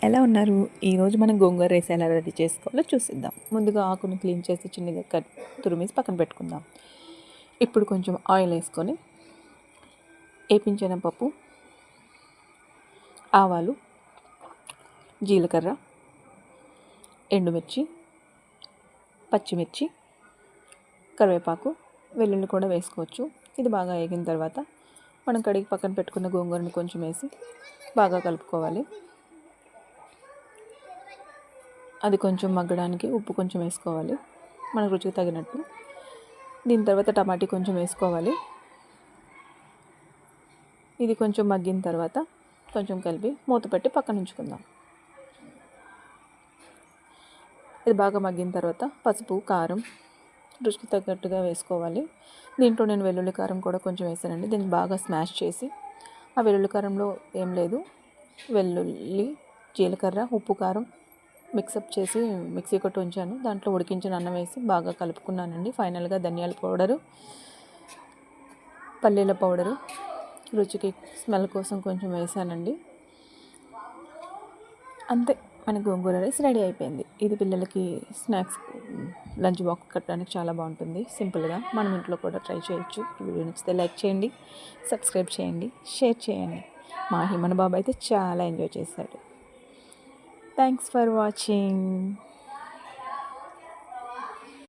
ఎలా ఉన్నారు? ఈరోజు మనం గోంగూర రైస్ ఎలా రెడీ చేసుకోవాలో చూసిద్దాం. ముందుగా ఆకును క్లీన్ చేసి చిన్నగా తురిమేసి పక్కన పెట్టుకుందాం. ఇప్పుడు కొంచెం ఆయిల్ వేసుకొని వేపించిన పప్పు, ఆవాలు, జీలకర్ర, ఎండుమిర్చి, పచ్చిమిర్చి, కరివేపాకు, వెల్లుల్లి కూడా వేసుకోవచ్చు. ఇది బాగా వేగిన తర్వాత మనం కడిగి పక్కన పెట్టుకున్న గోంగూరని కొంచెం వేసి బాగా కలుపుకోవాలి. అది కొంచెం మగ్గడానికి ఉప్పు కొంచెం వేసుకోవాలి, మన రుచికి తగినట్టు. దీని తర్వాత టమాటీ కొంచెం వేసుకోవాలి. ఇది కొంచెం మగ్గిన తర్వాత కొంచెం కలిపి మూత పెట్టి పక్కన ఉంచుకుందాం. ఇది బాగా మగ్గిన తర్వాత పసుపు, కారం రుచికి తగ్గట్టుగా వేసుకోవాలి. దీంట్లో నేను వెల్లుల్లి కారం కూడా కొంచెం వేసానండి. దీన్ని బాగా స్మాష్ చేసి, ఆ వెల్లుల్లి కారంలో ఏం లేదు, వెల్లుల్లి, జీలకర్ర, ఉప్పు, కారం మిక్సప్ చేసి మిక్సీ కొట్టి ఉంచాను. దాంట్లో ఉడికించిన అన్నం వేసి బాగా కలుపుకున్నానండి. ఫైనల్గా ధనియాల పౌడరు, పల్లీల పౌడరు, రుచికి స్మెల్ కోసం కొంచెం వేసానండి. అంతే, మన గోంగూర రైస్ రెడీ అయిపోయింది. ఇది పిల్లలకి స్నాక్స్, లంచ్ బాక్స్ కట్టడానికి చాలా బాగుంటుంది. సింపుల్గా మనం ఇంట్లో కూడా ట్రై చేయొచ్చు. వీడియో నచ్చితే లైక్ చేయండి, సబ్స్క్రైబ్ చేయండి, షేర్ చేయండి. మా హిమన్ బాబు అయితే చాలా ఎంజాయ్ చేశాడు. Thanks for watching.